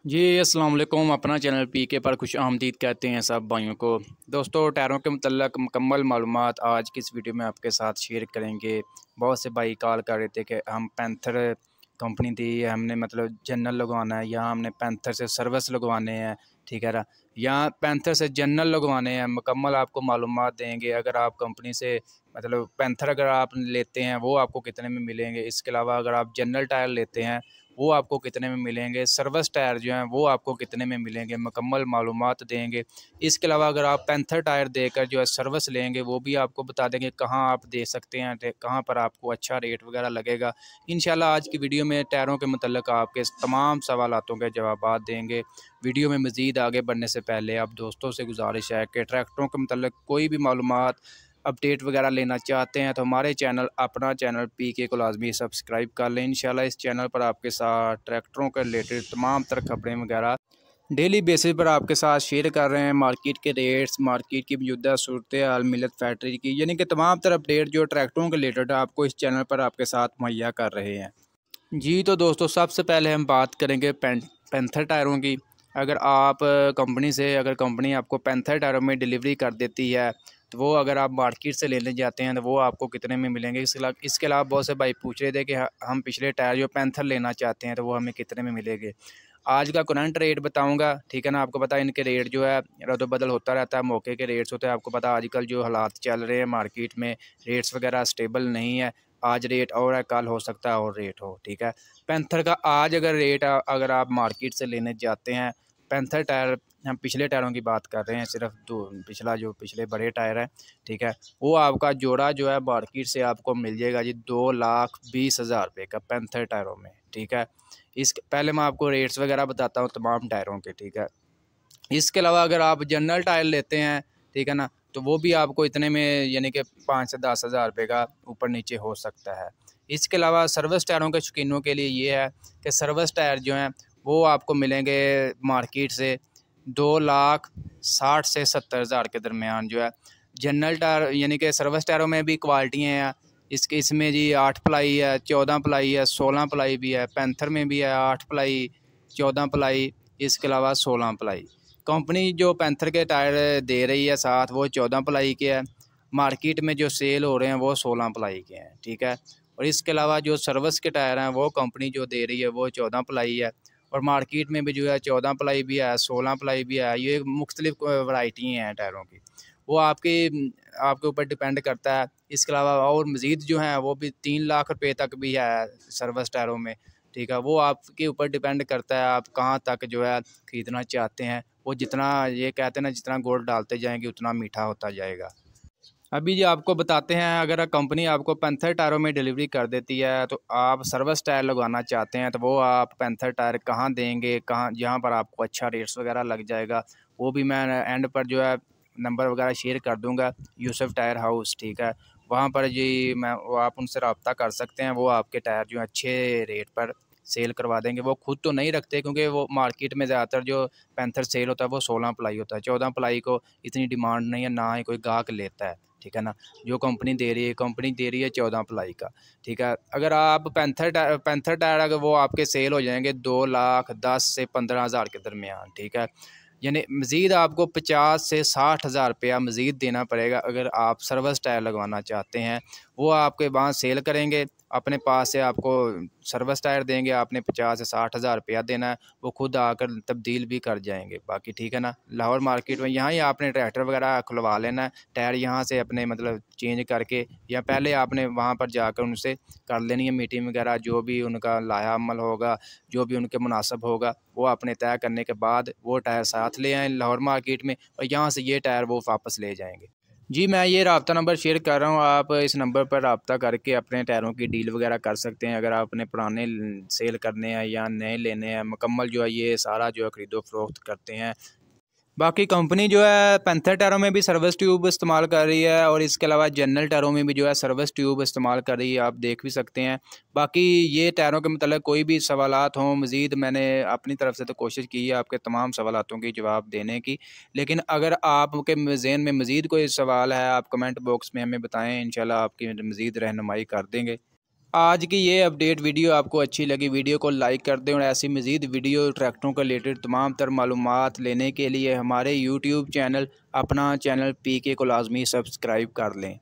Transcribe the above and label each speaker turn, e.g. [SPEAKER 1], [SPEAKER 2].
[SPEAKER 1] जी अस्सलाम वालेकुम। अपना चैनल पीके पर खुश आमदीद कहते हैं सब भाइयों को। दोस्तों, टायरों के मतलब मुकम्मल मालूमात आज की इस वीडियो में आपके साथ शेयर करेंगे। बहुत से भाई कॉल कर रहे थे कि हम पैंथर कंपनी दी है, हमने मतलब जनरल लगवाना है, या हमने पैंथर से सर्विस लगवाने हैं, ठीक है ना, या पैंथर से जनरल लगवाने हैं। मुकम्मल आपको मालूमात देंगे। अगर आप कंपनी से मतलब पैंथर अगर आप लेते हैं वो आपको कितने में मिलेंगे, इसके अलावा अगर आप जनरल टायर लेते हैं वो आपको कितने में मिलेंगे, सर्विस टायर जो हैं वो आपको कितने में मिलेंगे, मुकम्मल मालूमात देंगे। इसके अलावा अगर आप पैंथर टायर देकर जो है सर्विस लेंगे वो भी आपको बता देंगे कहाँ आप दे सकते हैं, कहाँ पर आपको अच्छा रेट वगैरह लगेगा। इंशाल्लाह आज की वीडियो में टायरों के मतलब आपके तमाम सवालों के जवाब देंगे। वीडियो में मज़ीद आगे बढ़ने से पहले आप दोस्तों से गुजारिश है कि ट्रैक्टरों के मतलब कोई भी मालूमात अपडेट वगैरह लेना चाहते हैं तो हमारे अपना चैनल पीके को लाजमी सब्सक्राइब कर लें। इंशाल्लाह इस चैनल पर आपके साथ ट्रैक्टरों के रिलेटेड तमाम तरह खबरें वगैरह डेली बेसिस पर आपके साथ शेयर कर रहे हैं। मार्केट के रेट्स, मार्केट की मौजूदा सूरत हाल, मिलत फैक्ट्री की, यानी कि तमाम तरह अपडेट जो ट्रैक्टरों के रिलेटेड आपको इस चैनल पर आपके साथ मुहैया कर रहे हैं। जी तो दोस्तों, सबसे पहले हम बात करेंगे पैंथर टायरों की। अगर आप कंपनी से अगर कंपनी आपको पैंथर टायरों में डिलीवरी कर देती है तो वो अगर आप मार्केट से लेने जाते हैं तो वो आपको कितने में मिलेंगे। इसके अलावा बहुत से भाई पूछ रहे थे कि हम पिछले टायर जो पैंथर लेना चाहते हैं तो वो हमें कितने में मिलेंगे। आज का करंट रेट बताऊंगा, ठीक है ना। आपको पता है इनके रेट जो है रद्द बदल होता रहता है, मौके के रेट्स होते हैं। आपको पता है आजकल जो हालात चल रहे हैं मार्केट में, रेट्स वगैरह स्टेबल नहीं है। आज रेट और है, कल हो सकता है और रेट हो, ठीक है। पैंथर का आज अगर रेट अगर आप मार्केट से लेने जाते हैं, पैंथर टायर, हम पिछले टायरों की बात कर रहे हैं, सिर्फ दो पिछले बड़े टायर है, ठीक है, वो आपका जोड़ा जो है मार्केट से आपको मिल जाएगा जी 2,20,000 रुपये का पैंथर टायरों में, ठीक है। इस पहले मैं आपको रेट्स वगैरह बताता हूँ तमाम टायरों के, ठीक है। इसके अलावा अगर आप जनरल टायर लेते हैं, ठीक है ना, तो वो भी आपको इतने में यानी कि 5 से 10 हज़ार रुपये का ऊपर नीचे हो सकता है। इसके अलावा सर्विस टायरों के शौकीनों के लिए ये है कि सर्विस टायर जो हैं वो आपको मिलेंगे मार्केट से 2,60,000 से 70,000 के दरमियान जो है। जनरल टायर यानी कि सर्विस टायरों में भी क्वालिटियाँ हैं। इसमें जी 8 प्लाई है, 14 प्लाई है, 16 प्लाई भी है। पैंथर में भी है 8 प्लाई, 14 प्लाई, इसके अलावा 16 प्लाई। कंपनी जो पैंथर के टायर दे रही है साथ वो 14 प्लाई के है। मार्केट में जो सेल हो रहे हैं वो 16 प्लाई के हैं, ठीक है। और इसके अलावा जो सर्विस के टायर हैं वो कंपनी जो दे रही है वो 14 प्लाई है। और मार्केट में भी जो है 14 प्लाई भी है, 16 प्लाई भी है। ये मुख्तलिफ वैरायटी हैं टायरों की, वो आपके ऊपर डिपेंड करता है। इसके अलावा और मज़ीद जो हैं वो भी 3 लाख रुपये तक भी है सर्विस टायरों में, ठीक है। वो आपके ऊपर डिपेंड करता है आप कहाँ तक जो है ख़रीदना चाहते हैं। वो जितना, ये कहते हैं ना, जितना गुड़ डालते जाएंगे उतना मीठा होता जाएगा। अभी जो आपको बताते हैं, अगर कंपनी आपको पैंथर टायरों में डिलीवरी कर देती है तो आप सर्विस टायर लगवाना चाहते हैं तो वो आप पैंथर टायर कहाँ देंगे, कहाँ जहाँ पर आपको अच्छा रेट्स वगैरह लग जाएगा, वो भी मैं एंड पर जो है नंबर वगैरह शेयर कर दूंगा। यूसुफ टायर हाउस, ठीक है, वहाँ पर जी मैं वो आप उनसे रब्ता कर सकते हैं। वो आपके टायर जो अच्छे रेट पर सेल करवा देंगे। वो खुद तो नहीं रखते क्योंकि वो मार्केट में ज़्यादातर जो पैंथर सेल होता है वो 16 प्लाई होता है। 14 प्लाई को इतनी डिमांड नहीं है, ना ही कोई गाहक लेता है, ठीक है ना। जो कंपनी दे रही है 14 प्लाई का, ठीक है। अगर आप पैंथर टायर अगर वो आपके सेल हो जाएंगे 2,10,000 से 15,000 के दरमियान, ठीक है। यानी मज़ीद आपको 50 से 60 हज़ार रुपया मज़ीद देना पड़ेगा अगर आप सर्विस टायर लगवाना चाहते हैं। वो आपके वहाँ सेल करेंगे, अपने पास से आपको सर्विस टायर देंगे, आपने 50 से 60 हज़ार रुपया देना है। वो खुद आकर तब्दील भी कर जाएंगे बाकी, ठीक है ना। लाहौर मार्केट में यहाँ ही आपने ट्रैक्टर वगैरह खुलवा लेना है, टायर यहाँ से अपने मतलब चेंज करके, या पहले आपने वहाँ पर जाकर उनसे कर लेनी है मीटिंग वगैरह, जो भी उनका लाया अमल होगा, जो भी उनके मुनासिब होगा वो अपने तय करने के बाद वो टायर साथ ले आएँ लाहौर मार्केट में, और यहाँ से ये टायर वो वापस ले जाएंगे। जी मैं ये रब्ता नंबर शेयर कर रहा हूँ, आप इस नंबर पर रब्ता करके अपने टायरों की डील वगैरह कर सकते हैं। अगर आप अपने पुराने सेल करने हैं या नए लेने हैं, मुकम्मल जो है ये सारा जो है ख़रीदो फरोख्त करते हैं। बाकी कंपनी जो है पैंथर टायरों में भी सर्विस ट्यूब इस्तेमाल कर रही है और इसके अलावा जनरल टायरों में भी जो है सर्विस ट्यूब इस्तेमाल कर रही है, आप देख भी सकते हैं। बाकी ये टायरों के मतलब कोई भी सवालात हों मज़ीद, मैंने अपनी तरफ से तो कोशिश की है आपके तमाम सवालातों की जवाब देने की, लेकिन अगर आपके ज़हन में मज़ीद कोई सवाल है आप कमेंट बॉक्स में हमें बताएँ, इंशाल्लाह आपकी मज़ीद रहनुमाई कर देंगे। आज की ये अपडेट वीडियो आपको अच्छी लगी, वीडियो को लाइक कर दें और ऐसी मज़ीद वीडियो ट्रैक्टरों के रिलेटेड तमाम तर मालूमात लेने के लिए हमारे यूट्यूब चैनल अपना चैनल PK को लाजमी सब्सक्राइब कर लें।